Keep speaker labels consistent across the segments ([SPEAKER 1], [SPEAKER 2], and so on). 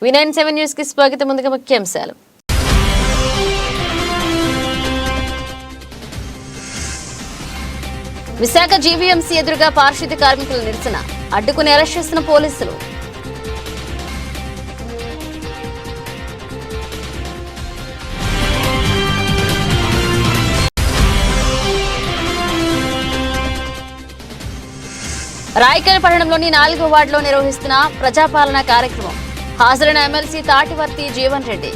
[SPEAKER 1] V97 news కి స్వాగతం. ముందుగా ముఖ్యాంశాలు. విశాఖ జీవీఎంసీ ఎదురుగా పారిశుద్ధ్య కార్మికుల నిరసన అడ్డుకుని అరెస్ట్ చేసిన పోలీసులు. రాయకల్ పట్టణంలోని 4వ వార్డులో నిర్వహిస్తున్న ప్రజాపాలన కార్యక్రమం. హాజరైన ఎమ్మెల్సీ తాటివర్తి జీవన్ రెడ్డి.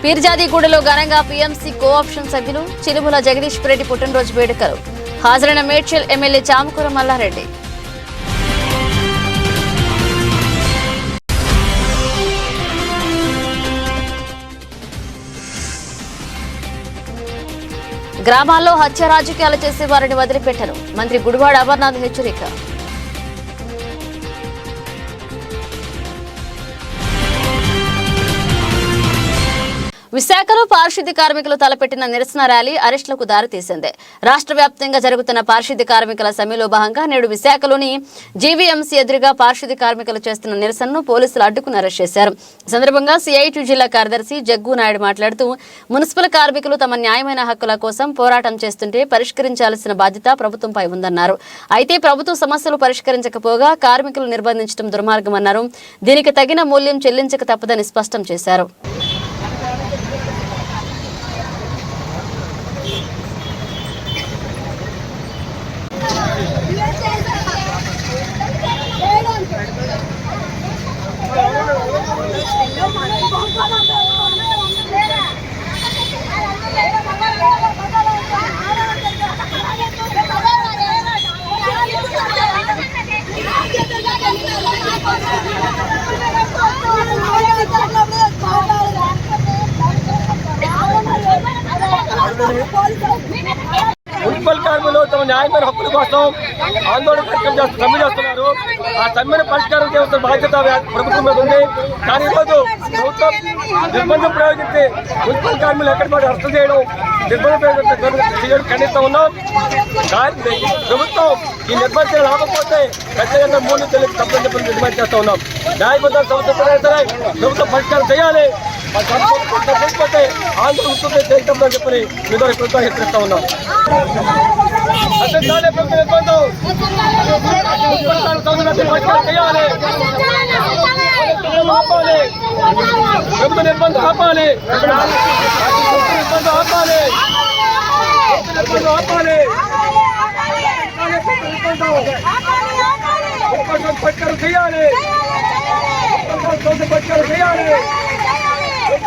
[SPEAKER 1] పీర్జాదిగూడలో ఘనంగా పీఎంసీ కోఆప్షన్ సభ్యులు చిలుముల జగదీశ్వర్ రెడ్డి పుట్టినరోజు వేడుకలు. హాజరైన మేడ్చల్ ఎమ్మెల్యే చామకూర మల్లారెడ్డి. గ్రామాల్లో హత్య రాజకీయాలు చేసే వారిని వదిలిపెట్టరు. మంత్రి గుడివాడ అమర్నాథ్ హెచ్చరిక. విశాఖలో పారిశుద్ధ్య కార్మికులు తలపెట్టిన నిరసన ర్యాలీ అరెస్టులకు దారితీసింది. రాష్ట్ర వ్యాప్తంగా జరుగుతున్న పారిశుద్ధ్య కార్మికుల సమ్మెలో భాగంగా నేడు విశాఖలోని జీవీఎంసీ ఎదురుగా పారిశుద్ధ్య కార్మికులు చేస్తున్న నిరసనను పోలీసులు అడ్డుకుని అరెస్ట్ చేశారు. ఈ సందర్భంగా సిఐటి జిల్లా కార్యదర్శి జగ్గు నాయుడు మాట్లాడుతూ, మున్సిపల్ కార్మికులు తమ న్యాయమైన హక్కుల కోసం పోరాటం చేస్తుంటే పరిష్కరించాల్సిన బాధ్యత ప్రభుత్వంపై ఉందన్నారు. అయితే ప్రభుత్వ సమస్యలు పరిష్కరించకపోగా కార్మికులు నిర్బంధించడం దుర్మార్గమన్నారు. దీనికి తగిన మూల్యం చెల్లించక తప్పదని స్పష్టం చేశారు.
[SPEAKER 2] మున్సిపల్ కార్మికులు తమ న్యాయమైన హక్కుల కోసం ఆందోళన కార్యక్రమం సమ్మె చేస్తున్నారు. ఆ సమ్మెను పరిష్కారం చేయాల్సిన బాధ్యత ప్రభుత్వం మీద ఉంది. కానీ ఈరోజు ప్రభుత్వం నిర్బంధం ప్రయోగించి మున్సిపల్ కార్మికులు ఎక్కడి పడి అరెస్ట్ చేయడం, నిర్బంధం ఖండిస్తూ ఉన్నాం. ప్రభుత్వం ఈ నిర్బంధం రాకపోతే ఖచ్చితంగా 3 నెలలకు తప్పని చెప్పి డిమాండ్ చేస్తూ ఉన్నాం. న్యాయబద్ధ సంస్థ ప్రభుత్వం పరిష్కారం చేయాలి. లేకపోతే ఆందోళన చేయటం అని చెప్పి మీ ద్వారా ప్రభుత్వం హెచ్చరిస్తూ ఉన్నాం. నిర్బంధం ఆపాలి. పరిష్కారం చేయాలి. పరిష్కారం చేయాలి.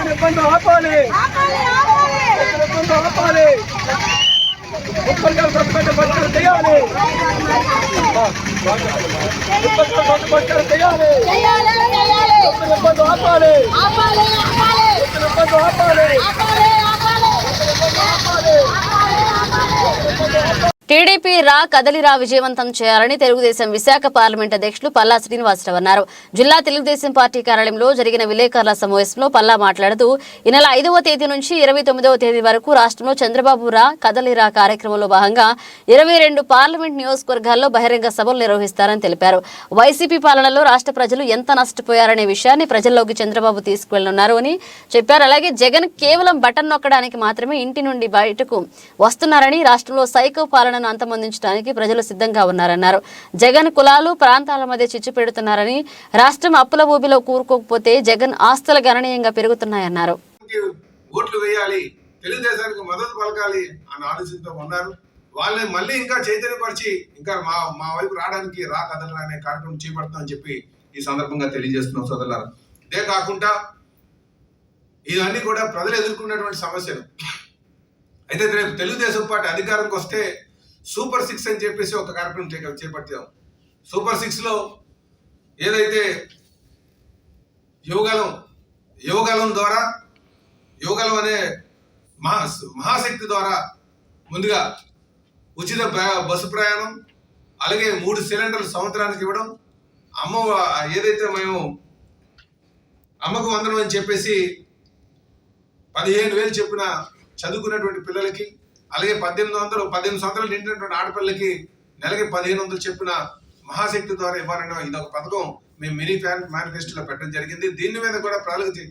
[SPEAKER 2] నిర్బంధం ఆపాలి. ఆపాలి. పరిష్కారం చేయాలి. పరిష్కారం చేయాలి. నిర్బంధం ఆపాలి. నిర్బంధం ఆపాలి.
[SPEAKER 1] టీడీపీ రా కదలిరా విజయవంతం చేయాలని తెలుగుదేశం విశాఖ పార్లమెంట్ అధ్యక్షులు పల్లా శ్రీనివాసరావు అన్నారు. జిల్లా తెలుగుదేశం పార్టీ కార్యాలయంలో జరిగిన విలేకరుల సమావేశంలో పల్లా మాట్లాడుతూ, ఈ నెల 5వ తేదీ నుంచి 29వ తేదీ వరకు రాష్ట్రంలో చంద్రబాబు రా కదలిరా కార్యక్రమంలో భాగంగా 22 పార్లమెంట్ నియోజకవర్గాల్లో బహిరంగ సభలు నిర్వహిస్తారని తెలిపారు. వైసీపీ పాలనలో రాష్ట్ర ప్రజలు ఎంత నష్టపోయారనే విషయాన్ని ప్రజల్లోకి చంద్రబాబు తీసుకువెళ్లనున్నారు అని చెప్పారు. అలాగే జగన్ కేవలం బటన్ నొక్కడానికి మాత్రమే ఇంటి నుండి బయటకు వస్తున్నారని, రాష్ట్రంలో సైకో పాలన అంతమొందించడానికి ప్రజలు సిద్ధంగా ఉన్నారన్నారు. జగన్ కులాలు ప్రాంతాల మధ్య చిచ్చు పెడుతున్నారని, రాష్ట్రం అప్పుల ఊబిలో కూరుకోకపోతే జగన్ ఆస్తులు గణనీయంగా పెరుగుతున్నాయన్నారు.
[SPEAKER 3] ఓట్లు వేయాలి, తెలుగుదేశానికి మద్దతు పలకాలి అన్న ఆలోచనతో ఉన్నారు. వాళ్ళని మళ్ళీ ఇంకా చైతన్యపరిచి ఇంకా మా వైపు రావడానికి రా కథలు అనే కార్యక్రమం చేపడతామని చెప్పి ఈ సందర్భంగా తెలియజేస్తున్నాం సోదరులారా. ఇదే కాకుండా ఇవన్నీ కూడా ప్రజలు ఎదుర్కొన్నటువంటి సమస్యలు. అయితే రేపు తెలుగుదేశం పార్టీ అధికారంకి వస్తే సూపర్ 6 అని చెప్పేసి ఒక కార్యక్రమం చేపట్టాం. సూపర్ 6లో ఏదైతే యువగలం ద్వారా, యువగలం అనే మహాశక్తి ద్వారా ముందుగా ఉచిత బస్సు ప్రయాణం, అలాగే 3 సిలిండర్లు సంవత్సరానికి ఇవ్వడం, ఏదైతే మేము అమ్మకు వందనం అని చెప్పేసి 15,000 చెప్పిన చదువుకున్నటువంటి పిల్లలకి, అలాగే 18 సంవత్సరాలు నిండినటువంటి ఆడపిల్లలకి నెలకి 1,500 చెప్పిన మహాశక్తి ద్వారా ఇవ్వాలనే ఇదొక పథకం మేము మినీ మేనిఫెస్టోలో పెట్టడం జరిగింది. దీని మీద కూడా ప్రజలకు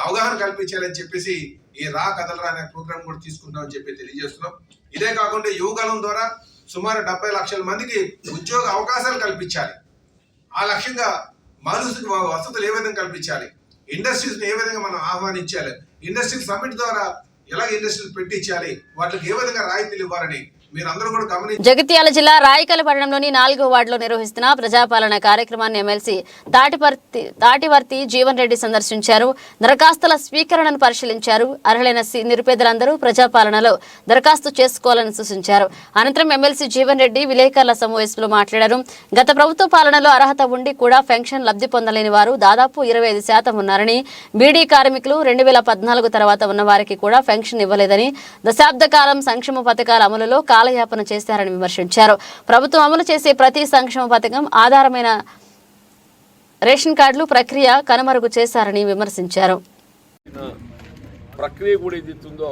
[SPEAKER 3] అవగాహన కల్పించాలని చెప్పేసి ఈ రా కథలరా అనే ప్రోగ్రామ్ కూడా తీసుకుంటామని చెప్పి తెలియజేస్తున్నాం. ఇదే కాకుండా యువకాలం ద్వారా సుమారు 70 లక్షల మందికి ఉద్యోగ అవకాశాలు కల్పించాలి. ఆ లక్ష్యంగా మనుషులకు వసతులు ఏ విధంగా కల్పించాలి, ఇండస్ట్రీస్ని ఏ విధంగా మనం ఆహ్వానించాలి, ఇండస్ట్రీ సమిట్ ద్వారా ఎలా ఇండస్ట్రీలు పెట్టించాలి, వాటికి ఏ విధంగా రాయితీలు ఇవ్వాలని మీరందరూ కూడా గమనించాలి.
[SPEAKER 1] జగిత్యాల జిల్లా రాయకల్ పట్టణంలోని 4వ వార్డులో నిర్వహిస్తున్న ప్రజాపాలన కార్యక్రమాన్ని ఎమ్మెల్సీ తాటివర్తి జీవన్ రెడ్డి సందర్శించారు. దరఖాస్తుల స్వీకరణను పరిశీలించారు. అర్హులైన నిరుపేదలందరూ ప్రజాపాలనలో దరఖాస్తు చేసుకోవాలని సూచించారు. అనంతరం ఎమ్మెల్సీ జీవన్ రెడ్డి విలేకరుల సమావేశంలో మాట్లాడారు. గత ప్రభుత్వ పాలనలో అర్హత ఉండి కూడా పెన్షన్ లబ్ధి పొందలేని వారు దాదాపు 25% ఉన్నారని, బీడీ కార్మికులు 2014 తర్వాత ఉన్న వారికి కూడా పెన్షన్ ఇవ్వలేదని, దశాబ్ద కాలం సంక్షేమ పథకాల అమలులో కాలయాపన చేశారని విమర్శించారు. ప్రభుత్వం అమలు చేసే ప్రతి సంక్షేమ పథకం ఆధారమైన రేషన్ కార్డులు ప్రక్రియ కనుమరుగు చేశారని విమర్శించారు.
[SPEAKER 4] ప్రక్రియ కూడా ఏదైతుందో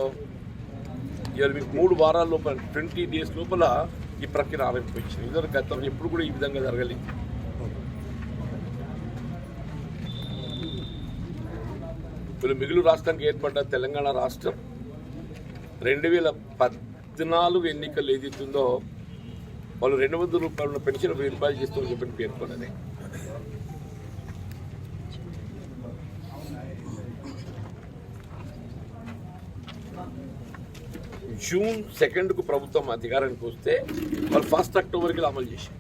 [SPEAKER 4] ఇవాళ మీకు 3 వారాల లోపల 20 days లోపల ఈ ప్రక్రియ ఆరంభించింది. ఇద్దరు గతంలో ఎప్పుడు కూడా ఈ విధంగా జరగలేదు. వీళ్ళు మిగులు రాష్ట్రానికి ఏర్పడ్డ తెలంగాణ రాష్ట్రం 2014 ఎన్నికలు ఏదైతుందో వాళ్ళు 200 రూపాయల పెన్షన్ 1000 రూపాయలు చేస్తామని చెప్పి పేర్కొన్నది. జూన్ 2కు ప్రభుత్వం అధికారానికి వస్తే వాళ్ళు 1 అక్టోబర్కి అమలు చేశారు.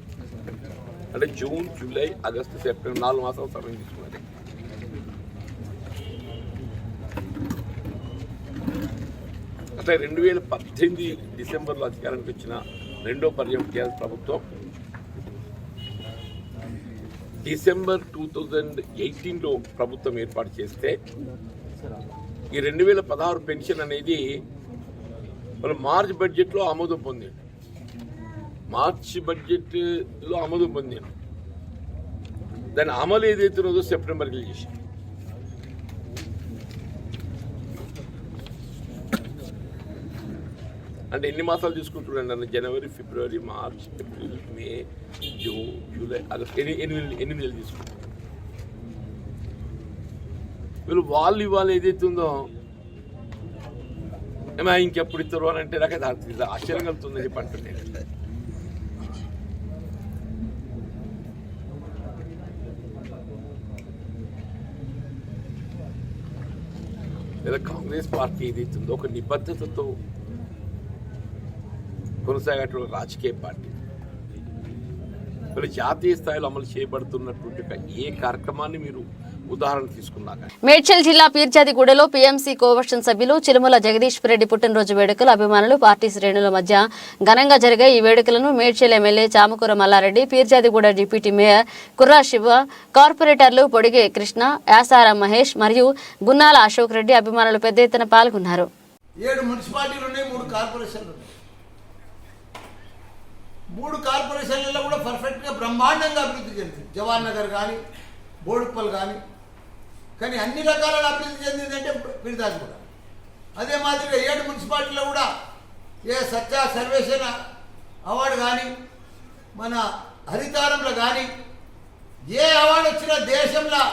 [SPEAKER 4] అంటే జూన్, జూలై, ఆగస్టు, సెప్టెంబర్ 4 మాసాలు సమయం తీసుకున్నది. అట్లా 2018 డిసెంబర్లో అధికారానికి వచ్చిన 2వ పర్యాయం టీఆర్ఎస్ ప్రభుత్వం డిసెంబర్ 2018లో ప్రభుత్వం ఏర్పాటు చేస్తే ఈ 2016 పెన్షన్ అనేది వాళ్ళు మార్చ్ బడ్జెట్లో ఆమోదం పొందారు. దాని అమలు ఏదైతే ఉన్నదో సెప్టెంబర్కి చేసి అంటే ఎన్ని మాసాలు తీసుకుంటున్నాను అన్న జనవరి, ఫిబ్రవరి, మార్చ్, ఏప్రిల్, మే, జూన్, జూలై, ఆగస్ట్ 8 నెలలు తీసుకుంటారు. వాళ్ళు ఇవాళ ఏదైతే ఉందో ఏమో ఇంకెప్పుడు ఇస్తారు అని అంటే నాకు అది ఆశ్చర్యం కలుగుతుందని చెప్పి అంటున్నాను. లేదా కాంగ్రెస్ పార్టీ ఏదైతుందో ఒక నిబద్ధతతో కొనసాగేటువంటి రాజకీయ పార్టీ జాతీయ స్థాయిలో అమలు చేయబడుతున్నటువంటి ఏ కార్యక్రమాన్ని మీరు ఉదాహరణ తీసుకున్నాక
[SPEAKER 1] మేడ్చల్ జిల్లా పీర్జాదిగూడలో పీఎంసీ కోవర్షన్ సభ్యులు చిలుముల జగదీశ్వర్ రెడ్డి పుట్టినరోజు వేడుకలు అభిమానులు, పార్టీ శ్రేణుల మధ్య ఘనంగా జరిగాయి. ఈ వేడుకలను Medchal MLA Chamakura Mallareddy, Peerzadiguda deputy mayor Kurra Shiva, కార్పొరేటర్లు పొడిగే కృష్ణ, యాసారం మహేష్ మరియు గున్నాల అశోక్ రెడ్డి అభిమానులు పెద్ద ఎత్తున పాల్గొన్నారు.
[SPEAKER 5] 7 మున్సిపాలిటీలు ఉన్నాయి, 3 కార్పొరేషన్లు ఉన్నాయి. 3 కార్పొరేషన్లలో కూడా పర్ఫెక్ట్గా బ్రహ్మాండంగా అభివృద్ధి చెందింది. జవహర్ నగర్ కానీ, బోడుప్పల్ కానీ, కానీ అన్ని రకాల అభివృద్ధి చెందిందంటే పీర్జాదిగూడ. అదే మాదిరిగా 7 మున్సిపాలిటీలో కూడా ఏ సత్య సర్వేక్షణ అవార్డు కానీ, మన హరితారంలో కానీ ఏ అవార్డు వచ్చినా దేశంలో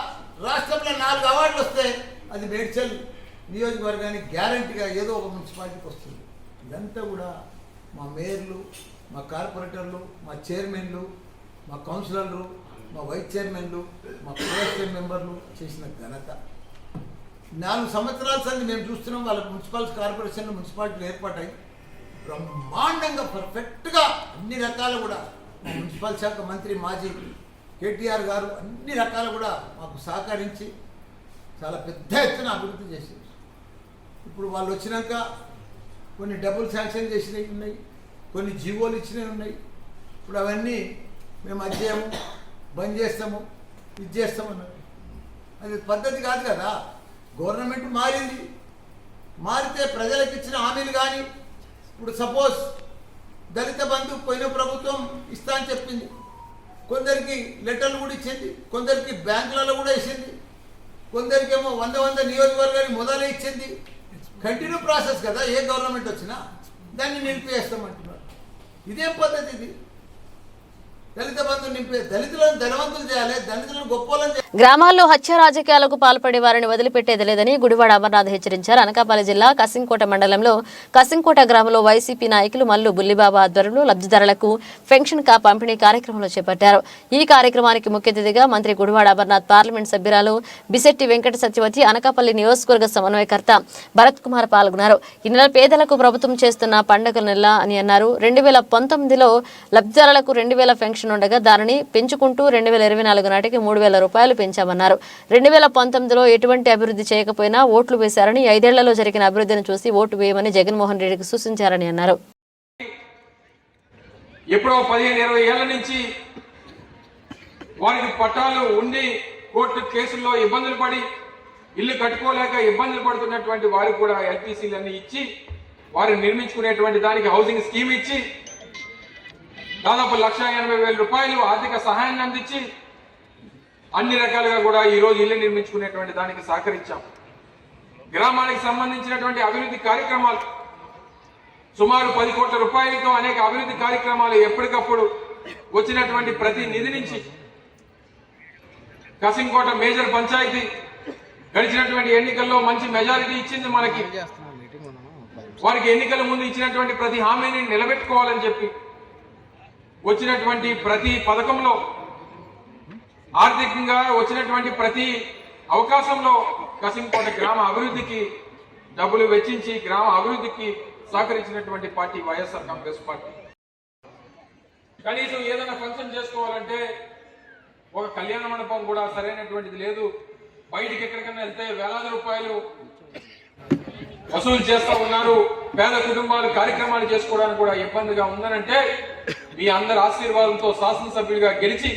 [SPEAKER 5] రాష్ట్రంలో 4 అవార్డులు వస్తే అది మేడ్చల్ నియోజకవర్గానికి గ్యారంటీగా ఏదో ఒక మున్సిపాలిటీకి వస్తుంది. ఇదంతా కూడా మా మేయర్లు, మా కార్పొరేటర్లు, మా చైర్మన్లు, మా కౌన్సిలర్లు, మా వైస్ చైర్మన్లు, మా ప్రోటెస్టెంట్ మెంబర్లు చేసిన ఘనత. 4 సంవత్సరాల సంది మేము చూస్తున్నాం. వాళ్ళకి మున్సిపల్ కార్పొరేషన్లు, మున్సిపాలిటీలు ఏర్పాటాయి బ్రహ్మాండంగా పర్ఫెక్ట్గా అన్ని రకాలు కూడా మా మున్సిపల్ శాఖ మంత్రి మాజీ కేటీఆర్ గారు అన్ని రకాలు కూడా మాకు సహకరించి చాలా పెద్ద ఎత్తున అభివృద్ధి చేశారు. ఇప్పుడు వాళ్ళు వచ్చినాక కొన్ని డబ్బులు శాంక్షన్ చేసినవి ఉన్నాయి, కొన్ని జీవోలు ఇచ్చినవి ఉన్నాయి. ఇప్పుడు అవన్నీ మేము అది చేయము, బంద్ చేస్తాము, ఇది చేస్తామన్నారు. అది పద్ధతి కాదు కదా. గవర్నమెంట్ మారింది, మారితే ప్రజలకు ఇచ్చిన హామీలు కానీ, ఇప్పుడు సపోజ్ దళిత బంధు పోయిన ప్రభుత్వం ఇస్తా అని చెప్పింది, కొందరికి లెటర్లు కూడా ఇచ్చింది, కొందరికి బ్యాంకులలో కూడా ఇచ్చింది. కొందరికేమో 100 నియోజకవర్గానికి మొదలే ఇచ్చింది. కంటిన్యూ ప్రాసెస్ కదా, ఏ గవర్నమెంట్ వచ్చినా దాన్ని నిలిపేస్తామంటున్నారు. ఇదేం పద్ధతి ఇది? దళిత బంధువులు నింపే, దళితులను ధనవంతులు చేయాలి, దళితులను గొప్పలను చేయాలి.
[SPEAKER 1] గ్రామాల్లో హత్య రాజకీయాలకు పాల్పడే వారిని వదిలిపెట్టేది లేదని గుడివాడ అమర్నాథ్ హెచ్చరించారు. అనకాపల్లి జిల్లా కసింకోట మండలంలో కసింకోట గ్రామంలో వైసీపీ నాయకులు మల్లు బుల్లిబాబా ఆధ్వర్యంలో లబ్ధిదారులకు పెన్షన్ పంపిణీ కార్యక్రమంలో చేపట్టారు. ఈ కార్యక్రమానికి ముఖ్య అతిథిగా మంత్రి గుడివాడ అమర్నాథ్, పార్లమెంట్ సభ్యురాలు బిశెట్టి వెంకట సత్యవతి, అనకాపల్లి నియోజకవర్గ సమన్వయకర్త భరత్ కుమార్ పాల్గొన్నారు. ఈ నెల పేదలకు ప్రభుత్వం చేస్తున్న పండుగల నెల అని అన్నారు. 2019లో లబ్ధిదారులకు 2000 పెన్షన్ ఉండగా దానిని పెంచుకుంటూ 2024 నాటికి 3000 రూపాయలు పెంచామన్నారు. 2019లో ఎటువంటి అభివృద్ధి చేయకపోయినా ఓట్లు వేశారని, 5 ఏళ్లలో జరిగిన అభివృద్ధిని చూసి ఓటు వేయమని జగన్మోహన్ రెడ్డికి సూచించారని అన్నారు.
[SPEAKER 6] ఎప్పుడో 15-20 ఏళ్ల నుంచి వారికి పట్టాలు ఉండి కోర్టు కేసుల్లో ఇబ్బందులు పడి ఇల్లు కట్టుకోలేక ఇబ్బందులు పడుతున్నటువంటి వారికి కూడా ఎల్పిసిలన్నీ ఇచ్చి వారిని నిర్మించుకునేటువంటి దానికి హౌసింగ్ స్కీమ్ ఇచ్చి దాదాపు 1,80,000 రూపాయలు ఆర్థిక సహాయాన్ని అందించి అన్ని రకాలుగా కూడా ఈ రోజు ఇల్లు నిర్మించుకునేటువంటి దానికి సహకరించాం. గ్రామానికి సంబంధించినటువంటి అభివృద్ధి కార్యక్రమాలు సుమారు 10 కోట్ల రూపాయలతో అనేక అభివృద్ధి కార్యక్రమాలు ఎప్పటికప్పుడు వచ్చినటువంటి ప్రతి నిధి నుంచి కసింకోట మేజర్ పంచాయతీ గడిచినటువంటి ఎన్నికల్లో మంచి మెజారిటీ ఇచ్చింది మనకి. వారికి ఎన్నికల ముందు ఇచ్చినటువంటి ప్రతి హామీని నిలబెట్టుకోవాలని చెప్పి వచ్చినటువంటి ప్రతి పథకంలో, ఆర్థికంగా వచ్చినటువంటి ప్రతి అవకాశంలో కసింకోట గ్రామ అభివృద్ధికి డబ్బులు వెచ్చించి గ్రామ అభివృద్ధికి సహకరించినటువంటి పార్టీ వైఎస్ఆర్ కాంగ్రెస్ పార్టీ. కనీసం ఏదైనా ఫంక్షన్ చేసుకోవాలంటే ఒక కళ్యాణ మండపం కూడా సరైనటువంటిది లేదు. బయటికి ఎక్కడికైనా వెళ్తే వేలాది రూపాయలు వసూలు చేస్తూ ఉన్నారు. పేద కుటుంబాలు కార్యక్రమాలు చేసుకోవడానికి కూడా ఇబ్బందిగా ఉందనంటే మీ అందరి ఆశీర్వాదంతో శాసనసభ్యుడిగా గెలిచి,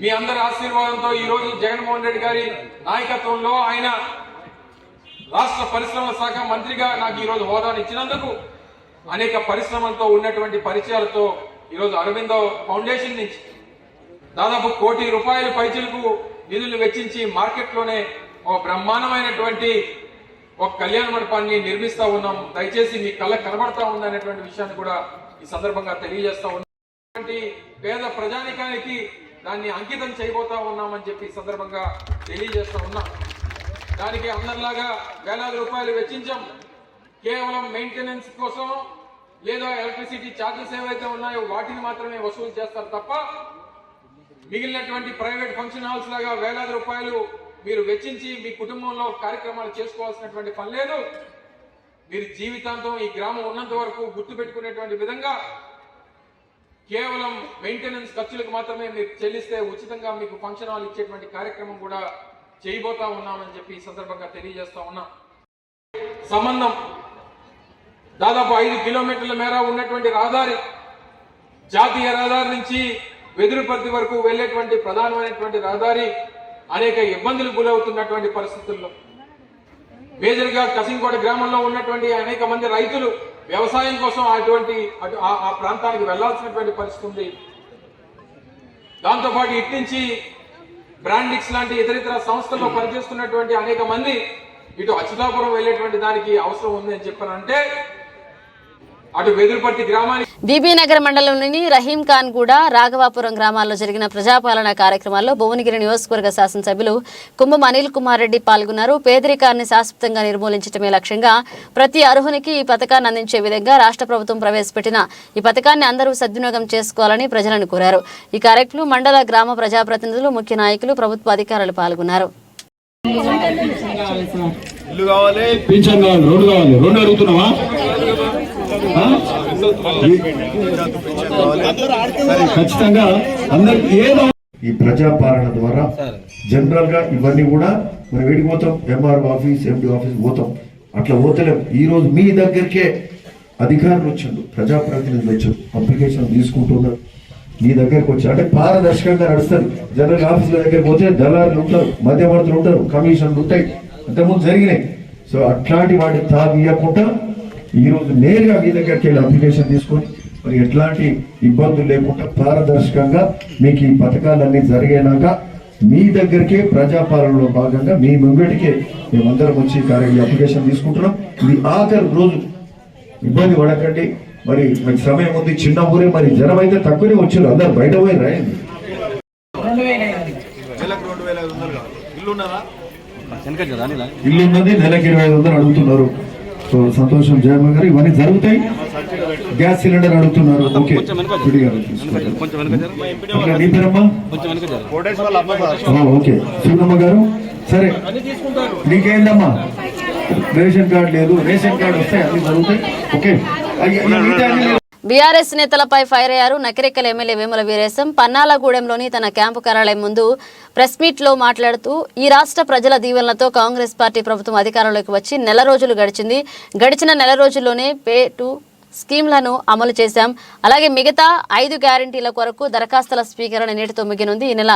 [SPEAKER 6] మీ అందరి ఆశీర్వాదంతో ఈ రోజు జగన్మోహన్ రెడ్డి గారి నాయకత్వంలో ఆయన రాష్ట్ర పరిశ్రమల శాఖ మంత్రిగా నాకు ఈ రోజు హోదాను ఇచ్చినందుకు అనేక పరిశ్రమలతో ఉన్నటువంటి పరిచయాలతో ఈరోజు అరవిందో ఫౌండేషన్ నుంచి దాదాపు 1 కోటి రూపాయల పైచిలకు నిధులు వెచ్చించి మార్కెట్లోనే ఒక బ్రహ్మాండమైనటువంటి ఒక కళ్యాణ మండపాన్ని నిర్మిస్తా ఉన్నాం. దయచేసి మీ కళ్ళకు కనబడతా ఉందనేటువంటి విషయాన్ని కూడా ఈ సందర్భంగా తెలియజేస్తా ఉన్నాం. పేద ప్రజానికానికి దాన్ని అంకితం చేయబోతా ఉన్నామని చెప్పి ఈ సందర్భంగా తెలియజేస్తా ఉన్నాం. దానికి అందరిలాగా వేలాది రూపాయలు వెచ్చించాం. కేవలం మెయింటెనెన్స్ కోసం లేదా ఎలక్ట్రిసిటీ ఛార్జెస్ ఏవైతే ఉన్నాయో వాటిని మాత్రమే వసూలు చేస్తారు తప్ప మిగిలినటువంటి ప్రైవేట్ ఫంక్షన్ హాల్స్ లాగా వేలాది రూపాయలు మీరు వెచ్చించి మీ కుటుంబంలో కార్యక్రమాలు చేసుకోవాల్సినటువంటి పని లేదు. మీరు జీవితాంతం ఈ గ్రామం ఉన్నంత వరకు గుర్తు పెట్టుకునేటువంటి విధంగా కేవలం మెయింటెనెన్స్ ఖర్చులకు మాత్రమే మీరు చెల్లిస్తే ఉచితంగా మీకు ఫంక్షన్ హాల్ ఇచ్చేటువంటి కార్యక్రమం కూడా చేయబోతా ఉన్నామని చెప్పి ఈ సందర్భంగా తెలియజేస్తా ఉన్నాం. సంబంధం దాదాపు 5 కిలోమీటర్ల మేర ఉన్నటువంటి రహదారి, జాతీయ రహదారి నుంచి వెదురుపర్తి వరకు వెళ్లేటువంటి ప్రధానమైనటువంటి రహదారి అనేక ఇబ్బందులు గురవుతున్నటువంటి పరిస్థితుల్లో మేజర్ గా కసింకోట గ్రామంలో ఉన్నటువంటి అనేక మంది రైతులు వ్యవసాయం కోసం అటువంటి ఆ ప్రాంతానికి వెళ్లాల్సినటువంటి పరిస్థితి ఉంది. దాంతోపాటు ఇటు నుంచి బ్రాండిక్స్ లాంటి ఇతరితర సంస్థల్లో పనిచేస్తున్నటువంటి అనేక మంది ఇటు అచ్యుతాపురం వెళ్లేటువంటి దానికి అవసరం ఉంది అని చెప్పారంటే అటు వెదురుపర్తి గ్రామానికి
[SPEAKER 1] బీబీనగర్ మండలంలోని రహీం ఖాన్ గూడ, రాఘవాపురం గ్రామాల్లో జరిగిన ప్రజాపాలన కార్యక్రమాల్లో భువనగిరి నియోజకవర్గ శాసనసభ్యులు కుంభం అనిల్ కుమార్ రెడ్డి పాల్గొన్నారు. పేదరికాన్ని శాశ్వతంగా నిర్మూలించడమే లక్ష్యంగా ప్రతి అర్హునికి ఈ పథకాన్ని అందించే విధంగా రాష్ట్ర ప్రభుత్వం ప్రవేశపెట్టిన ఈ పథకాన్ని అందరూ సద్వినియోగం చేసుకోవాలని ప్రజలను కోరారు. ఈ కార్యక్రమంలో మండల, గ్రామ ప్రజాప్రతినిధులు, ముఖ్య నాయకులు, ప్రభుత్వ అధికారులు పాల్గొన్నారు.
[SPEAKER 7] ఇల్లు కావాలి, పింఛన్ కావాలి, రోడ్డు కావాలి. రెండు అడుగుతున్నావా? ఖచ్చితంగా అందరికి ఏదో
[SPEAKER 8] ఈ ప్రజాపాలన ద్వారా జనరల్ గా ఇవన్నీ కూడా మనం వేడికి పోతాం, ఎంఆర్ఓ ఆఫీస్, ఎండి ఆఫీస్ పోతాం. అట్లా పోతలేం. ఈ రోజు మీ దగ్గరికే అధికారులు వచ్చిండు, ప్రజాప్రతినిధులు వచ్చారు, అప్లికేషన్ తీసుకుంటున్నారు, మీ దగ్గరకు వచ్చారు. అంటే పారదర్శకంగా నడుస్తుంది. జనరల్ ఆఫీసుల దగ్గరికి పోతే దళారులు ఉంటారు, మధ్యవర్తులు ఉంటారు, కమిషన్లు ఉంటాయి, అంతకుముందు జరిగినాయి. సో అట్లాంటి వాటిని తాగియకుండా ఈ రోజు నేరుగా మీ దగ్గరికి వెళ్ళి అప్లికేషన్ తీసుకొని మరి ఎట్లాంటి ఇబ్బందులు లేకుండా పారదర్శకంగా మీకు ఈ పథకాలన్నీ జరిగేనాక మీ దగ్గరికే ప్రజాపాలనలో భాగంగా మీ ముంగటికే మేమందరం వచ్చి అప్లికేషన్ తీసుకుంటున్నాం. ఇది ఆఖరి రోజు, ఇబ్బంది పడకండి. మరి మీకు సమయం ఉంది, చిన్న ఊరే, మరి జనం అయితే తక్కువనే వచ్చారు, అందరు బయట పోయి రాయండి. ఇల్లు ఉన్నది, నెలకి 2500 అడుగుతున్నారు. సో సంతోషం జయమ్మ గారు, ఇవన్నీ జరుగుతాయి. గ్యాస్ సిలిండర్ అడుగుతున్నారు. ఓకే నీ పేరమ్మా? ఓకే సూనమ్మ గారు, సరే నీకేందమ్మా? రేషన్ కార్డు లేదు, రేషన్ కార్డు వస్తే అన్ని జరుగుతాయి. ఓకే
[SPEAKER 1] బీఆర్ఎస్ నేతలపై ఫైర్ అయ్యారు నకిరేకల్ ఎమ్మెల్యే వేముల వీరేశం. పన్నాలగూడెంలోని తన క్యాంపు కార్యాలయం ముందు ప్రెస్ మీట్ లో మాట్లాడుతూ, ఈ రాష్ట్ర ప్రజల దీవెనలతో కాంగ్రెస్ పార్టీ ప్రభుత్వం అధికారంలోకి వచ్చి నెల రోజులు గడిచింది. గడిచిన నెల రోజుల్లోనే పే టు స్కీమ్లను అమలు చేశాం. అలాగే మిగతా 5 గ్యారంటీల కొరకు దరఖాస్తుల స్వీకరణ నేటితో ముగినుంది. ఈ నెల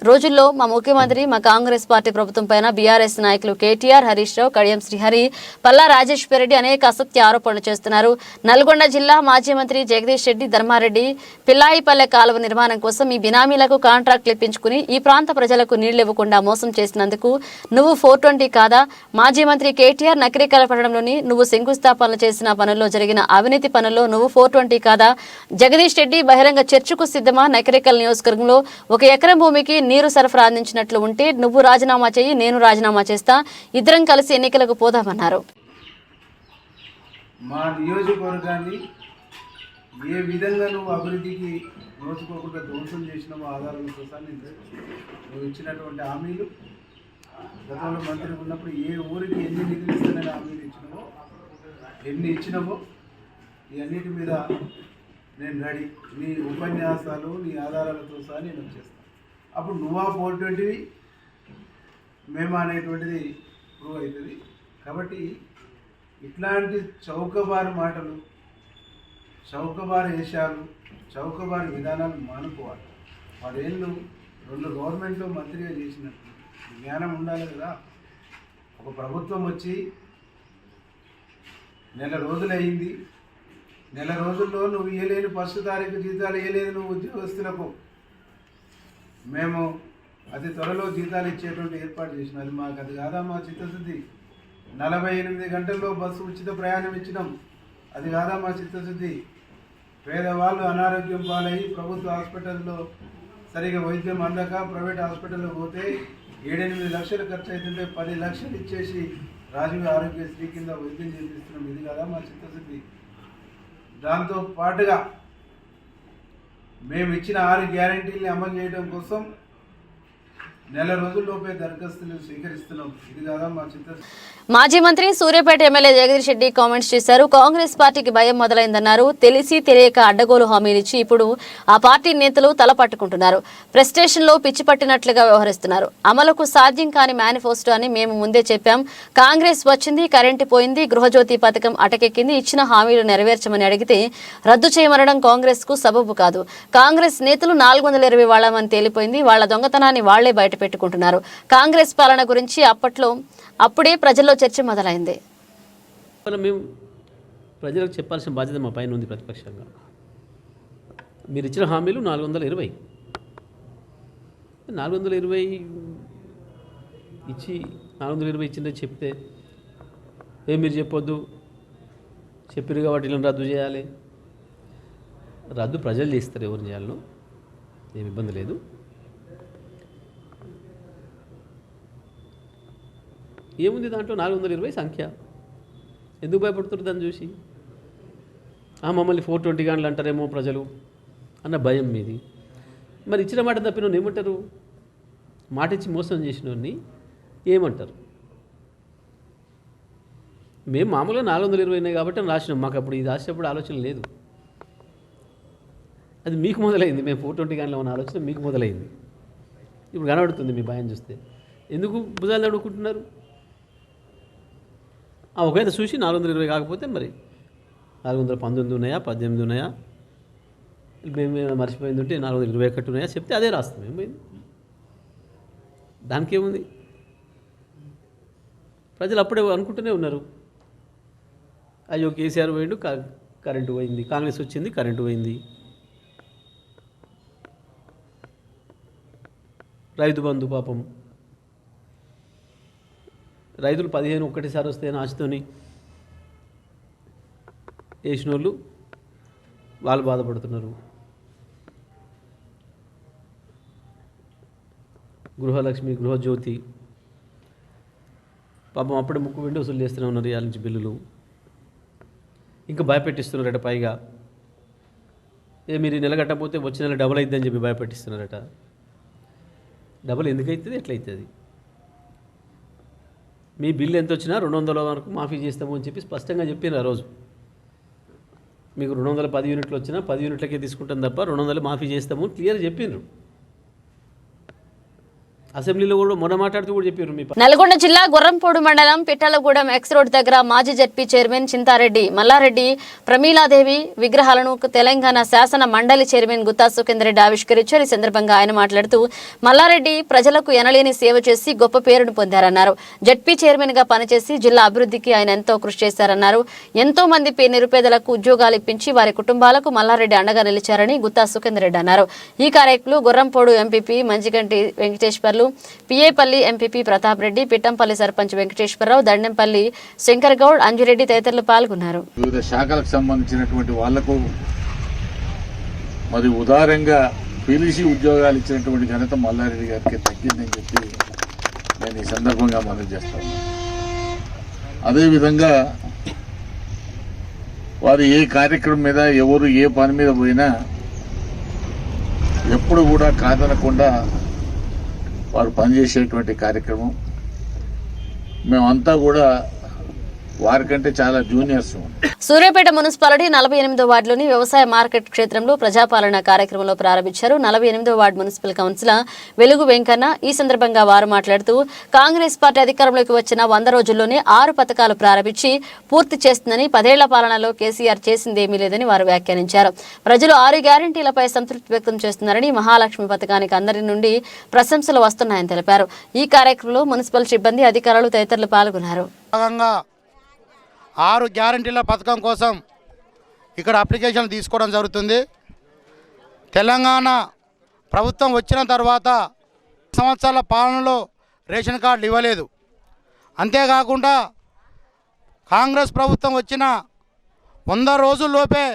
[SPEAKER 1] రోజుల్లో మా ముఖ్యమంత్రి, మా కాంగ్రెస్ పార్టీ ప్రభుత్వం పైన బీఆర్ఎస్ నాయకులు కేటీఆర్, హరీష్ రావు, కడియం శ్రీహరి, పల్లా రాజేశ్వర్ రెడ్డి అనేక అసత్య ఆరోపణలు చేస్తున్నారు. నల్గొండ జిల్లా మాజీ మంత్రి జగదీష్ రెడ్డి, ధర్మారెడ్డి పిల్లాయిపల్లె కాలువ నిర్మాణం కోసం ఈ బినామీలకు కాంట్రాక్ట్లు ఇప్పించుకుని ఈ ప్రాంత ప్రజలకు నీళ్లు ఇవ్వకుండా మోసం చేసినందుకు నువ్వు 420 కాదా? మాజీ మంత్రి కేటీఆర్ నకిరేకల్ పట్టణంలోని నువ్వు శంకుస్థాపనలు చేసిన పనుల్లో జరిగిన అవినీతి పనుల్లో నువ్వు 420 కాదా? జగదీష్ రెడ్డి బహిరంగ చర్చకు సిద్ధమా? నకిరేకల్ నియోజకవర్గంలో 1 ఎకరం భూమికి నీరు సరఫరా అందించినట్లు ఉంటే నువ్వు రాజీనామా చేయి, నేను రాజీనామా చేస్తా, ఇద్దరం కలిసి ఎన్నికలకు పోదామన్నారు.
[SPEAKER 9] మా నియోజకవర్గాన్ని ఏ విధంగా నువ్వు అభివృద్ధికి నోచుకోకుండా ధ్వంసం చేసినావో ఆధారాలతో సహా నువ్వు ఇచ్చినటువంటి హామీలు, గతంలో మంత్రి ఉన్నప్పుడు ఏ ఊరికి ఎన్ని నిధులు ఇస్తానని హామీలు ఇచ్చినావో, ఎన్ని ఇచ్చినావో ఇవన్నిటి మీద నేను రెడీ. నీ ఉపన్యాసాలు, నీ ఆధారాలతో సహా నేను వచ్చేస్తాను. అప్పుడు నువ్వా 420 మేము అనేటువంటిది ప్రూవ్ అవుతుంది. కాబట్టి ఇట్లాంటి చౌకబారు మాటలు, చౌకబారు వేషాలు, చౌకబారు విధానాలు మానుకోవాలి. 10 ఏళ్ళు 2 గవర్నమెంట్లో మంత్రిగా చేసినట్టు జ్ఞానం ఉండాలి కదా. ఒక ప్రభుత్వం వచ్చి నెల రోజులు అయింది, నెల రోజుల్లో నువ్వు ఇవ్వలేని ఫస్ట్ తారీఖు జీతాలు ఇవ్వలేదు నువ్వు ఉద్యోగస్తులకు. మేము అతి త్వరలో జీతాలు ఇచ్చేటువంటి ఏర్పాటు చేసినాం. అది మాకు అది కాదా మా చిత్తశుద్ధి? 48 గంటల్లో బస్సు ఉచిత ప్రయాణం ఇచ్చినాం. అది కాదా మా చిత్తశుద్ధి? పేదవాళ్ళు అనారోగ్యం పాలయ్యి ప్రభుత్వ హాస్పిటల్లో సరిగా వైద్యం అందక ప్రైవేట్ హాస్పిటల్లో పోతే 7-8 లక్షలు ఖర్చు అవుతుంటే 10 లక్షలు ఇచ్చేసి రాజీవ్ ఆరోగ్యశ్రీ కింద వైద్యం చేపిస్తున్నాం. ఇది కాదా మా చిత్తశుద్ధి? దాంతో పాటుగా మేము ఇచ్చిన 6 గ్యారంటీల్ని అమలు చేయడం కోసం నెల రోజుల్లోపే దరఖాస్తులు స్వీకరిస్తున్నాం. ఇది కాదా మా చిత్తశుద్ధి?
[SPEAKER 1] మాజీ మంత్రి సూర్యాపేట ఎమ్మెల్యే జగదీష్ రెడ్డి కామెంట్స్ చేశారు. కాంగ్రెస్ పార్టీకి భయం మొదలైందన్నారు. తెలిసి తెలియక అడ్డగోలు హామీలిచ్చి ఇప్పుడు ఆ పార్టీ నేతలు తల పట్టుకుంటున్నారు. ప్రెస్టేషన్లో పిచ్చి పట్టినట్లుగా వ్యవహరిస్తున్నారు. అమలుకు సాధ్యం కాని మేనిఫెస్టో అని మేము ముందే చెప్పాం. కాంగ్రెస్ వచ్చింది, కరెంటు పోయింది, గృహజ్యోతి పథకం అటకెక్కింది, ఇచ్చిన హామీలు నెరవేర్చమని అడిగితే రద్దు చేయమనడం కాంగ్రెస్ కు సబబు కాదు. కాంగ్రెస్ నేతలు 420 వాళ్ళమని తేలిపోయింది. వాళ్ల దొంగతనాన్ని వాళ్లే బయట పెట్టుకుంటున్నారు. కాంగ్రెస్ పాలన గురించి అప్పుడే ప్రజల్లో చర్చ మొదలైంది.
[SPEAKER 10] మేము ప్రజలకు చెప్పాల్సిన బాధ్యత మా పైన ఉంది. ప్రతిపక్షంగా మీరు ఇచ్చిన హామీలు 420 ఇచ్చి 420 ఇచ్చిందని చెప్తే మీరు చెప్పొద్దు, చెప్పారు కాబట్టి వీళ్ళని రద్దు చేయాలి. రద్దు ప్రజలు చేస్తారు, ఎవరు చేయాలో ఏమి ఇబ్బంది లేదు. ఏముంది దాంట్లో? 420 సంఖ్య. ఎందుకు భయపడుతున్నారు దాన్ని చూసి? మమ్మల్ని 420 గంటలు అంటారేమో ప్రజలు అన్న భయం మీది. మరి ఇచ్చిన మాట తప్పిన ఏమంటారు? మాట ఇచ్చి మోసం చేసిన ఏమంటారు? మేము మామూలుగా 420 కాబట్టి రాసినాం. మాకు అప్పుడు ఇది రాసేటప్పుడు ఆలోచన లేదు. అది మీకు మొదలైంది. మేము 420 గంటలు ఉన్న ఆలోచన మీకు మొదలైంది. ఇప్పుడు కనబడుతుంది మీ భయం చూస్తే. ఎందుకు భుజాలు అడుగుకుంటున్నారు? ఒకవేళ చూసి 420 కాకపోతే మరి 419 ఉన్నాయా, 18 ఉన్నాయా, మేము మర్చిపోయింది ఉంటే 421 ఉన్నాయా చెప్తే అదే రాస్తాం. ఏమైంది? దానికి ఏముంది? ప్రజలు అప్పుడే అనుకుంటూనే ఉన్నారు, అయ్యో కేసీఆర్ పోయిండు, కరెంటు పోయింది, కాంగ్రెస్ వచ్చింది, కరెంటు పోయింది. రైతు బంధు పాపం రైతులు 15 ఒక్కటిసారి వస్తాయని ఆశతోని వేసిన వాళ్ళు వాళ్ళు బాధపడుతున్నారు. గృహలక్ష్మి, గృహజ్యోతి పాపం అప్పుడే ముక్కు వెండి వసూలు చేస్తూనే ఉన్నారు. ఇవాళ నుంచి బిల్లులు ఇంకా భయపెట్టిస్తున్నారట. పైగా మీరు నెల కట్టకపోతే వచ్చే నెల డబుల్ అవుతుందని చెప్పి భయపెట్టిస్తున్నారట. డబుల్ ఎందుకు అవుతుంది, ఎట్లయితుంది? మీ బిల్లు ఎంత వచ్చినా 200 వరకు మాఫీ చేస్తాము అని చెప్పి స్పష్టంగా చెప్పారు ఆ రోజు. మీకు 210 యూనిట్లు వచ్చినా 10 యూనిట్లకే తీసుకుంటాం తప్ప 200 మాఫీ చేస్తాము క్లియర్ చెప్పిండ్రు. అసెంబ్లీలో కూడా మొన్న మాట్లాడుతూ కూడా చెప్పారు. మీ
[SPEAKER 1] నల్గొండ జిల్లా గుర్రంపోడు మండలం పిట్టలగూడెం ఎక్స్ రోడ్ దగ్గర మాజీ జెడ్పీ చైర్మన్ చింతారెడ్డి, మల్లారెడ్డి, ప్రమీలాదేవి విగ్రహాలను తెలంగాణ శాసన మండలి చైర్మన్ గుత్తా సుఖేందర్ రెడ్డి ఆవిష్కరించారు. ఈ సందర్భంగా ఆయన మాట్లాడుతూ మల్లారెడ్డి ప్రజలకు ఎనలేని సేవ చేసి గొప్ప పేరును పొందారన్నారు. జెడ్పీ చైర్మన్ గా పనిచేసి జిల్లా అభివృద్ధికి ఆయన ఎంతో కృషి చేశారన్నారు. ఎంతో మంది నిరుపేదలకు ఉద్యోగాలు ఇప్పించి వారి కుటుంబాలకు మల్లారెడ్డి అండగా నిలిచారని గుత్తా సుఖేందర్ రెడ్డి అన్నారు. ఈ కార్యక్రమంలో గుర్రంపోడు ఎంపీపీ మంజిగంటి వెంకటేశ్వర్లు, పిఏపల్లి ఎంపీపీ ప్రతాప్ రెడ్డి, పిట్టంపల్లి సర్పంచ్ వెంకటేశ్వరరావు, దండెంపల్లి శంకర్ గౌడ్, అంజురెడ్డి తదితరులు పాల్గొన్నారు.
[SPEAKER 11] వివిధ శాఖలకు సంబంధించినటువంటి వాళ్లకు మరి ఉదారంగా పిలిచి ఉద్యోగాలు ఇచ్చినటువంటి ఘనత మల్లారెడ్డి గారికి తగ్గిందని చెప్పి నేను ఈ సందర్భంగా మనవి చేస్తాను. అదేవిధంగా వారు ఏ కార్యక్రమం మీద ఎవరు ఏ పని మీద పోయినా ఎప్పుడు కూడా కాదనకుండా వారు పనిచేసేటువంటి కార్యక్రమం. మేమంతా కూడా వారికంటే చాలా జూనియర్స్.
[SPEAKER 1] సూర్యాపేట మున్సిపాలిటీ 48వ వార్డులోని వ్యవసాయ మార్కెట్ క్షేత్రంలో ప్రజాపాలన కార్యక్రమంలో ప్రారంభించారు. 48వ వార్డు మున్సిపల్ కౌన్సిలర్ వెలుగు వెంకన్న ఈ సందర్భంగా వారు మాట్లాడుతూ కాంగ్రెస్ పార్టీ అధికారంలోకి వచ్చిన 100 రోజుల్లోనే 6 పథకాలు ప్రారంభించి పూర్తి చేస్తుందని, 10 ఏళ్ల పాలనలో కేసీఆర్ చేసిందేమీ లేదని వారు వ్యాఖ్యానించారు. ప్రజలు 6 గ్యారంటీలపై సంతృప్తి వ్యక్తం చేస్తున్నారని, మహాలక్ష్మి పథకానికి అందరి నుండి ప్రశంసలు వస్తున్నాయని తెలిపారు. ఈ కార్యక్రమంలో మున్సిపల్ సిబ్బంది, అధికారులు తదితరులు పాల్గొన్నారు.
[SPEAKER 12] 6 గ్యారంటీల పథకం కోసం ఇక్కడ అప్లికేషన్ తీసుకోవడం జరుగుతుంది. తెలంగాణ ప్రభుత్వం వచ్చిన తర్వాత సంవత్సరాల పాలనలో రేషన్ కార్డులు ఇవ్వలేదు. అంతేకాకుండా కాంగ్రెస్ ప్రభుత్వం వచ్చిన 100 రోజుల్లోపే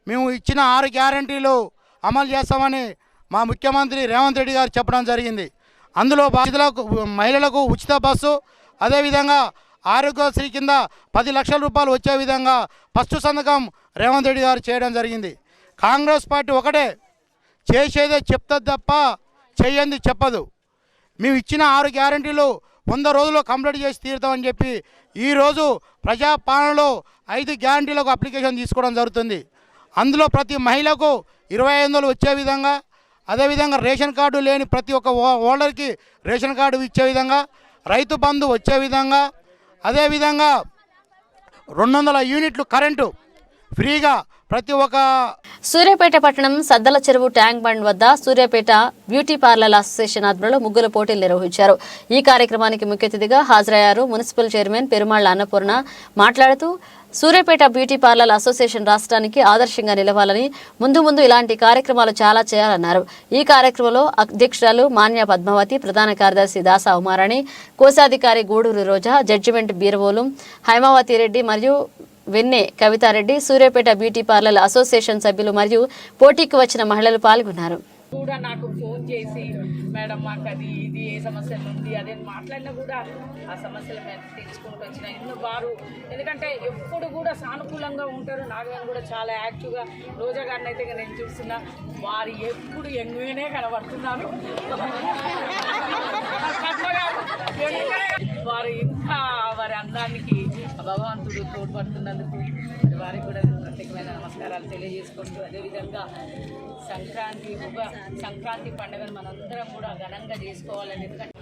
[SPEAKER 12] మేము ఇచ్చిన 6 గ్యారంటీలు అమలు చేస్తామని మా ముఖ్యమంత్రి రేవంత్ రెడ్డి గారు చెప్పడం జరిగింది. అందులో బాధితులకు, మహిళలకు ఉచిత బస్సు, అదేవిధంగా ఆరోగ్యశ్రీ కింద 10 లక్షల రూపాయలు వచ్చే విధంగా ఫస్ట్ సంతకం రేవంత్ రెడ్డి గారు చేయడం జరిగింది. కాంగ్రెస్ పార్టీ ఒకటే చేసేదే చెప్తుంది తప్ప చేయంది చెప్పదు. మేము ఇచ్చిన 6 గ్యారంటీలు 100 రోజుల్లో కంప్లీట్ చేసి తీరుతామని చెప్పి ఈరోజు ప్రజాపాలనలో 5 గ్యారంటీలకు అప్లికేషన్ తీసుకోవడం జరుగుతుంది. అందులో ప్రతి మహిళకు 2500 వచ్చే విధంగా, అదేవిధంగా రేషన్ కార్డు లేని ప్రతి ఒక్క ఓల్డర్కి రేషన్ కార్డు ఇచ్చే విధంగా, రైతు బంధు వచ్చే విధంగా, అదేవిధంగా 200 యూనిట్లు కరెంటు ఫ్రీగా ప్రతి ఒక్క.
[SPEAKER 1] సూర్యాపేట పట్టణం సద్దల చెరువు ట్యాంక్ బండ్ వద్ద సూర్యాపేట బ్యూటీ పార్లర్ అసోసియేషన్ ఆధ్వర్యంలో ముగ్గుల పోటీలు నిర్వహించారు. ఈ కార్యక్రమానికి ముఖ్య అతిథిగా హాజరయ్యారు. మున్సిపల్ చైర్మన్ పెరుమాళ్ల అన్నపూర్ణ మాట్లాడుతూ సూర్యాపేట బ్యూటీ పార్లర్ అసోసియేషన్ రాష్ట్రానికి ఆదర్శంగా నిలవాలని, ముందు ఇలాంటి కార్యక్రమాలు చాలా చేయాలన్నారు. ఈ కార్యక్రమంలో అధ్యక్షురాలు మాన్య పద్మావతి, ప్రధాన కార్యదర్శి దాసా ఉమారాణి, కోశాధికారి గూడూరు రోజా, జడ్జిమెంట్ బీరవోలు హైమావతి రెడ్డి మరియు వెన్నె Kavitha Reddy, Suryapet beauty parlour association సభ్యులు మరియు పోటీకి వచ్చిన మహిళలు పాల్గొన్నారు.
[SPEAKER 13] కూడా నాకు ఫోన్ చేసి మేడం మాకు అది ఇది ఏ సమస్యలు ఉంది అదే మాట్లాడినా కూడా ఆ సమస్యలు మేము తెలుసుకుంటూ వచ్చిన వారు, ఎందుకంటే ఎప్పుడు కూడా సానుకూలంగా ఉంటారు. నాగవేణి కూడా చాలా యాక్టివ్గా, రోజా గారిని అయితే నేను చూస్తున్నా వారు ఎప్పుడు యంగ్గానే కనబడుతున్నారు. వారు ఇంకా వారి అందానికి భగవంతుడు తోడ్పడుతున్నందుకు వారికి కూడా ప్రత్యేకమైన నమస్కారాలు తెలియజేసుకుంటూ, అదేవిధంగా సంక్రాంతి పండుగను మనందరం కూడా ఘనంగా చేసుకోవాలని, ఎందుకంటే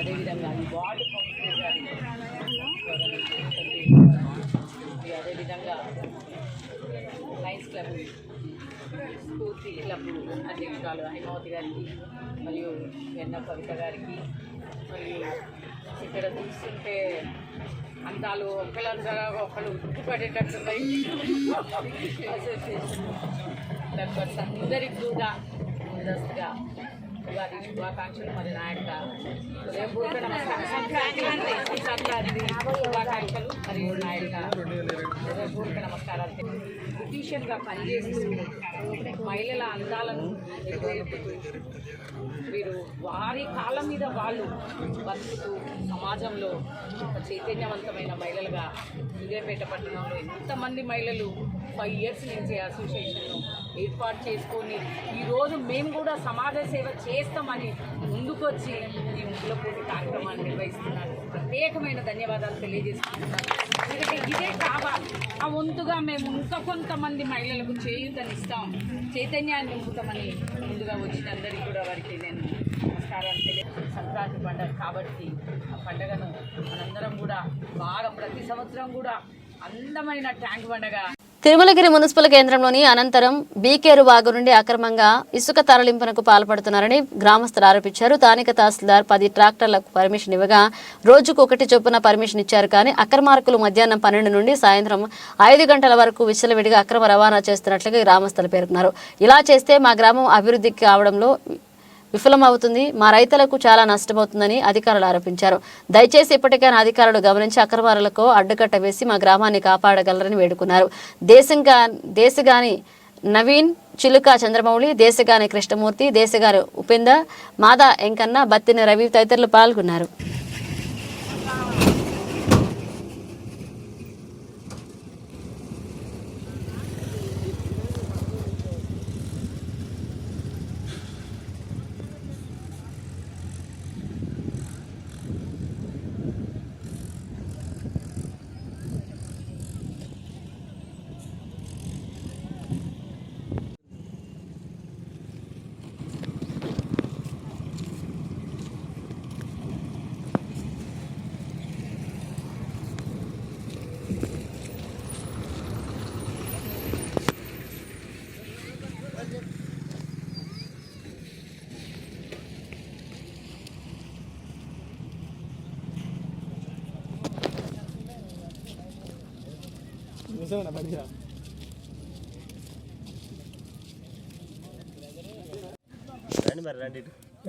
[SPEAKER 13] అదేవిధంగా వార్డు కౌన్సిలర్ గారు మహిళలకు స్ఫూర్తి క్లబ్ అధ్యక్షురాలు హైమావతి గారికి మరియు వెన్న కవిత గారికి మరియు ఇక్కడ చూస్తుంటే అందాలు ఒకళ్ళందరూ ఒకళ్ళు గుర్తుపడేటట్టున్నాయి. అసోసియేషన్ మెంబర్స్ అందరికి కూడా ముందస్తుగా వారి శుభాకాంక్షలు. మరి నాయక హృదయపూర్వక నమస్కారం. సంక్రాంతి శుభాకాంక్షలు. మరియు నాయక హృదయపూర్వక నమస్కారాలు. బ్యూటీషియన్గా పనిచేస్తూ మహిళల అందాలను వీరు వారి కాళ్ళ మీద వాళ్ళు బతుకుతూ సమాజంలో ఒక చైతన్యవంతమైన మహిళలుగా సూర్యాపేట పట్టణంలో ఎంతమంది మహిళలు 5 ఇయర్స్ నుంచి అసోసియేషన్ను ఏర్పాటు చేసుకొని ఈరోజు మేము కూడా సమాజ సేవ చేస్తామని ముందుకొచ్చి ఈ ముగ్గుల పోటీ కార్యక్రమాన్ని నిర్వహిస్తున్నారు. ప్రత్యేకమైన ధన్యవాదాలు తెలియజేస్తున్నాను. ఎందుకంటే ఇదే కావాలి. ఆ వంతుగా మేము ఇంకా కొంతమంది మహిళలకు చేయూతనిస్తాం, చైతన్యాన్ని నింపుతామని ముందుగా వచ్చిన అందరికీ కూడా వారికి నేను నమస్కారాలు తెలియజేస్తాను. సంక్రాంతి పండుగ కాబట్టి ఆ పండుగను మనందరం కూడా బాగా ప్రతి సంవత్సరం కూడా అందమైన ట్యాంక్ పండుగ
[SPEAKER 1] తిరుమలగిరి మున్సిపల్ కేంద్రంలోని అనంతరం బీకేరు వాగు నుండి అక్రమంగా ఇసుక తరలింపునకు పాల్పడుతున్నారని గ్రామస్తులు ఆరోపించారు. స్థానిక తహసీల్దార్ 10 ట్రాక్టర్లకు పర్మిషన్ ఇవ్వగా రోజుకు 1 చొప్పున పర్మిషన్ ఇచ్చారు. కానీ అక్రమార్కులు మధ్యాహ్నం 12 నుండి సాయంత్రం 5 గంటల వరకు విచ్చలవిడిగా అక్రమ రవాణా చేస్తున్నట్లుగా గ్రామస్తులు పేర్కొన్నారు. ఇలా చేస్తే మా గ్రామం అభివృద్ధికి కావడంలో విఫలమవుతుంది, మా రైతులకు చాలా నష్టమవుతుందని అధికారులు ఆరోపించారు. దయచేసి ఇప్పటికైనా అధికారులు గమనించి అక్రమారులకు అడ్డుకట్ట వేసి మా గ్రామాన్ని కాపాడగలరని వేడుకున్నారు. దేశగాని నవీన్, చిలుక చంద్రమౌళి, దేశగాని కృష్ణమూర్తి, దేశగాని ఉపేందర్, మాదా ఎంకన్న, బత్తిని రవి తదితరులు పాల్గొన్నారు.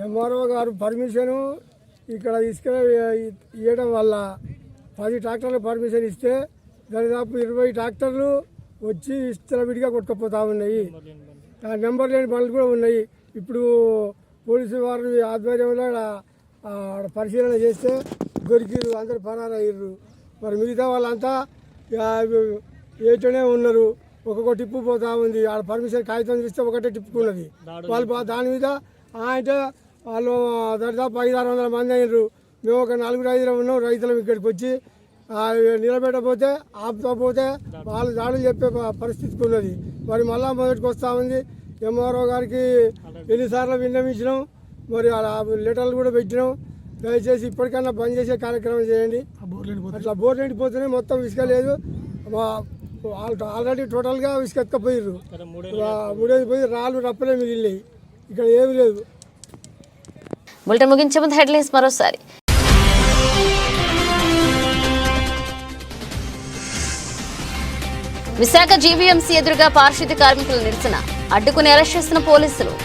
[SPEAKER 14] ఎంఆర్ఓ గారు పర్మిషను ఇక్కడ ఇవ్వడం వల్ల 10 ట్రాక్టర్లు పర్మిషన్ ఇస్తే దాదాపు 20 ట్రాక్టర్లు వచ్చి విడిగా కొట్టుకుపోతూ ఉన్నాయి. నెంబర్ లేని బండ్లు కూడా ఉన్నాయి. ఇప్పుడు పోలీసు వారి ఆధ్వర్యంలో పరిశీలన చేస్తే దొరికిరు, అందరు పరారయ్యారు. మరి మిగతా వాళ్ళంతా ఏటనే ఉన్నారు. ఒక్కొక్క టిప్పు పోతా ఉంది. ఆడ పర్మిషన్ కాగితం చూస్తే ఒకటే టిప్పుకున్నది. వాళ్ళు దాని మీద అంటే వాళ్ళు దాదాపు 500-600 మంది అయినారు. మేము ఒక 4-5 ఉన్నాం రైతులం. ఇక్కడికి వచ్చి నిలబెట్టకపోతే ఆపుకపోతే వాళ్ళు దాడులు చెప్పే పరిస్థితికి ఉన్నది. మరి మళ్ళా మొదటికి వస్తూ ఉంది. ఎంఆర్ఓ గారికి ఎన్నిసార్లు విన్నవించినాం, మరి లెటర్లు కూడా పెట్టినాం. దయచేసి ఇప్పటికన్నా బంద్ చేసే కార్యక్రమం చేయండి. అట్లా బోర్డు నిండిపోతేనే మొత్తం ఇసుక లేదు. ఆల్రెడీ టోటల్గా ఇసుక ఎత్తుకపోయారు. మూడేది పోయి రాళ్ళు రప్పలే మిగిలినాయి. ఇక్కడ ఏమి లేదు.
[SPEAKER 1] బులెటిన్ ముగించే ముందు హెడ్లైన్స్ మరోసారి. విశాఖ జీవీఎంసీ ఎదురుగా పారిశుద్ధ్య కార్మికుల నిరసన, అడ్డుకుని అరెస్ట్ చేసిన పోలీసులు.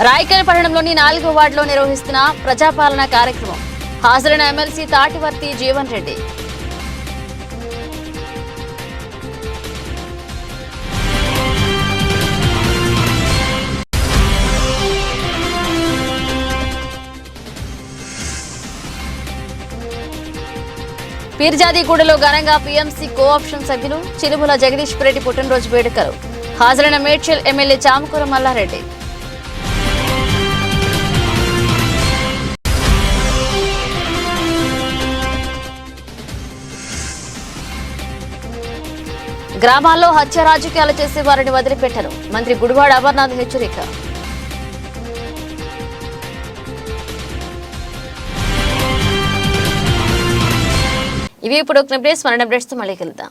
[SPEAKER 1] రాయకల్ పట్టణంలోని 4వ వార్డులో నిర్వహిస్తున్న ప్రజాపాలన కార్యక్రమం. హాజరైన ఎమ్మెల్సీ తాటివర్తి జీవన్ రెడ్డి. పీర్జాదిగూడలో ఘనంగా పీఎంసీ కోఆప్షన్ సభ్యులు చిలుముల జగదీశ్వర్ రెడ్డి పుట్టినరోజు వేడుకలు. హాజరైన మేడ్చల్ ఎమ్మెల్యే చామకూర మల్లారెడ్డి. గ్రామాల్లో హత్య రాజకీయాలు చేసే వారిని వదిలిపెట్టరు, మంత్రి గుడివాడ అమర్నాథ్ హెచ్చరిక. ఇవి ఇప్పుడు అప్డేట్స్ మరణ అప్డేట్స్తో మళ్ళీ కలుద్దాం.